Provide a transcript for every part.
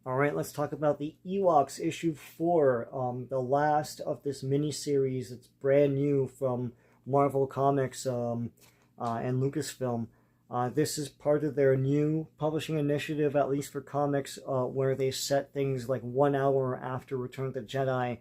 All right, let's talk about the Ewoks issue 4, the last of this miniseries. It's brand new from Marvel Comics and Lucasfilm. This is part of their new publishing initiative, at least for comics, where they set things like 1 hour after Return of the Jedi,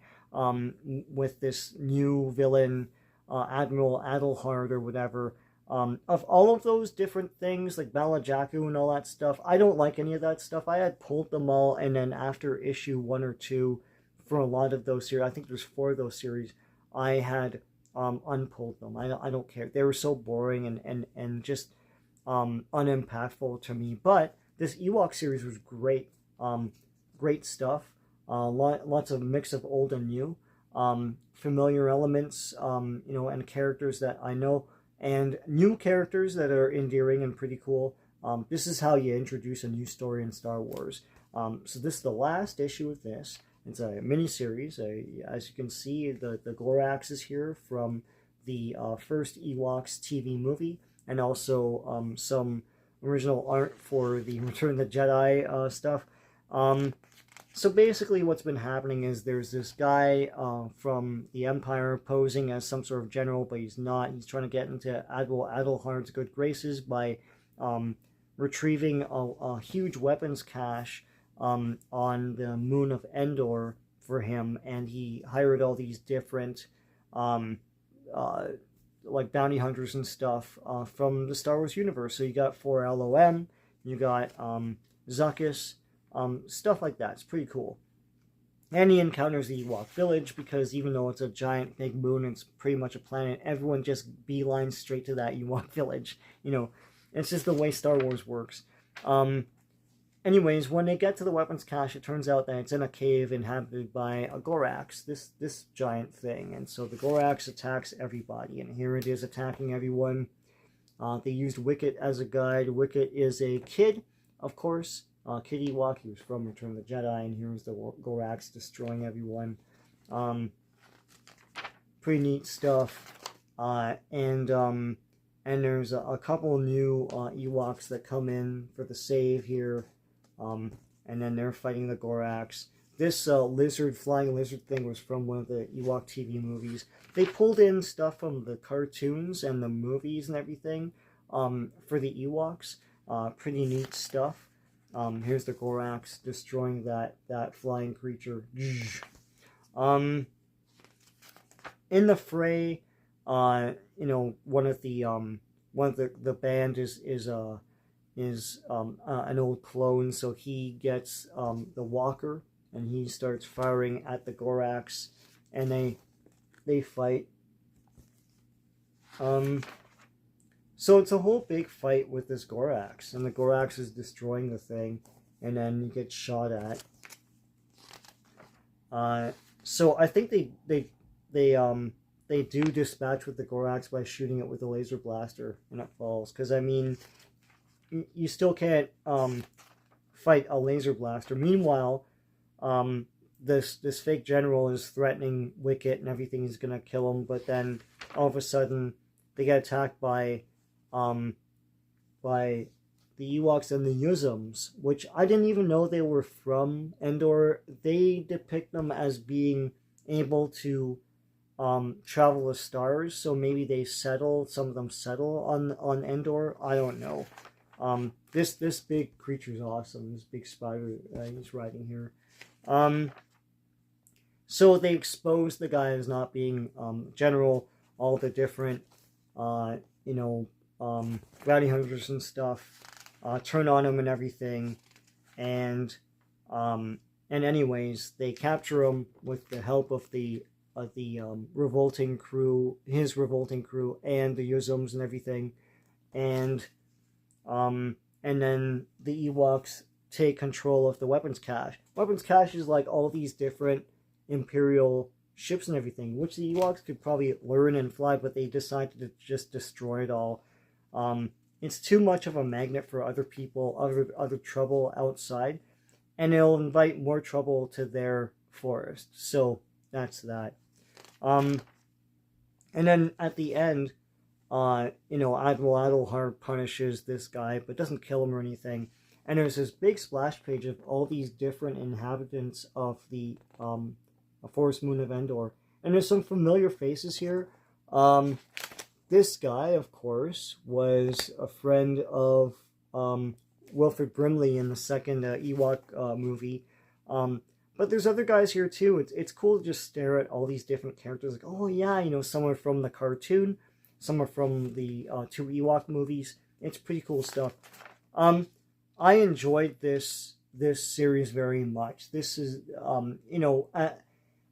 with this new villain, Admiral Adelhard or whatever. Of all of those different things, like Balajaku and all that stuff, I don't like any of that stuff. I had pulled them all, and then after issue 1 or 2, for a lot of those series, I think there's 4 of those series, I had unpulled them. I don't care. They were so boring and just unimpactful to me. But this Ewok series was great. Great stuff. Lots of mix of old and new. Familiar elements, and characters that I know, and new characters that are endearing and pretty cool. This is how you introduce a new story in Star Wars. So this is the last issue of this. It's a mini-series. As you can see, the Gorax is here from the first Ewoks TV movie, and also some original art for the Return of the Jedi stuff. So basically what's been happening is there's this guy from the Empire posing as some sort of general, but he's not. He's trying to get into Admiral Adelhard's good graces by retrieving a huge weapons cache on the moon of Endor for him, and he hired all these different like bounty hunters and stuff from the Star Wars universe. So you got 4LOM, you got Zuckuss, stuff like that. It's pretty cool. And he encounters the Ewok village, because even though it's a giant big moon, it's pretty much a planet, everyone just beelines straight to that Ewok village. It's just the way Star Wars works. Anyways, when they get to the weapons cache, it turns out that it's in a cave inhabited by a Gorax, this giant thing. And so the Gorax attacks everybody, and here it is attacking everyone. They used Wicket as a guide. Wicket is a kid, of course. Kid Ewok, he was from Return of the Jedi, and here was the Gorax destroying everyone. Pretty neat stuff. And there's a couple new Ewoks that come in for the save here. And then they're fighting the Gorax. This flying lizard thing was from one of the Ewok TV movies. They pulled in stuff from the cartoons and the movies and everything for the Ewoks. Pretty neat stuff. Here's the Gorax destroying that flying creature. In the fray, one of the band is an old clone, so he gets the walker, and he starts firing at the Gorax, and they fight. So it's a whole big fight with this Gorax, and the Gorax is destroying the thing, and then he gets shot at. So I think they do dispatch with the Gorax by shooting it with a laser blaster, and it falls. Because I mean, you still can't fight a laser blaster. Meanwhile, this fake general is threatening Wicket and everything. He's gonna kill him, but then all of a sudden they get attacked by the Ewoks and the Yuzums, which I didn't even know they were from Endor. They depict them as being able to travel the stars, so maybe some of them settle on Endor. I don't know. This big creature's awesome. This big spider he's riding here. So they expose the guy as not being general, all the different bounty hunters and stuff turn on him and everything, and anyways, they capture him with the help of the revolting crew, his revolting crew, and the Yuzums and everything, and then the Ewoks take control of the weapons cache. Weapons cache is like all these different Imperial ships and everything, which the Ewoks could probably learn and fly, but they decided to just destroy it all. It's too much of a magnet for other people, other trouble outside, and it'll invite more trouble to their forest. So that's that. And then at the end, Admiral Adelhard punishes this guy, but doesn't kill him or anything. And there's this big splash page of all these different inhabitants of the forest moon of Endor. And there's some familiar faces here. This guy, of course, was a friend of Wilford Brimley in the second Ewok movie. But there's other guys here too. It's cool to just stare at all these different characters. Like, oh yeah, you know, some are from the cartoon, some are from the 2 Ewok movies. It's pretty cool stuff. I enjoyed this series very much. This is, you know,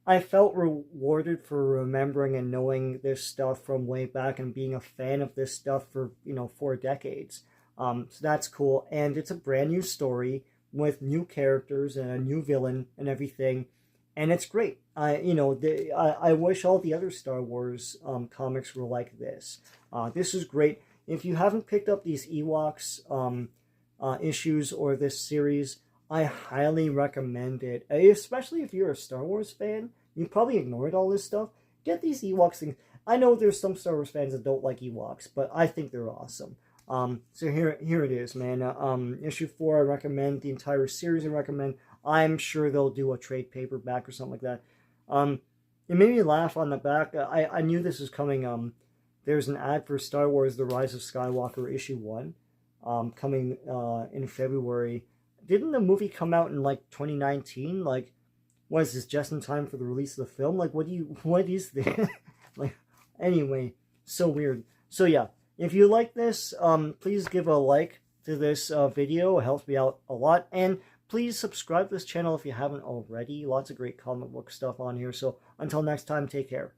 I felt rewarded for remembering and knowing this stuff from way back and being a fan of this stuff for, you know, 4 decades. So that's cool. And it's a brand new story with new characters and a new villain and everything. And it's great. I wish all the other Star Wars comics were like this. This is great. If you haven't picked up these Ewoks issues or this series, I highly recommend it. Especially if you're a Star Wars fan, you probably ignored all this stuff. Get these Ewoks things. I know there's some Star Wars fans that don't like Ewoks, but I think they're awesome. So here it is, man. Issue 4, I recommend. The entire series, I recommend. I'm sure they'll do a trade paperback or something like that. It made me laugh on the back. I knew this was coming. There's an ad for Star Wars: The Rise of Skywalker issue 1, coming in February. Didn't the movie come out in like 2019? Like, what is this, just in time for the release of the film? Like, what is this? Like, anyway, so weird. So yeah, if you like this, please give a like to this video. It helps me out a lot. And please subscribe to this channel if you haven't already. Lots of great comic book stuff on here. So until next time, take care.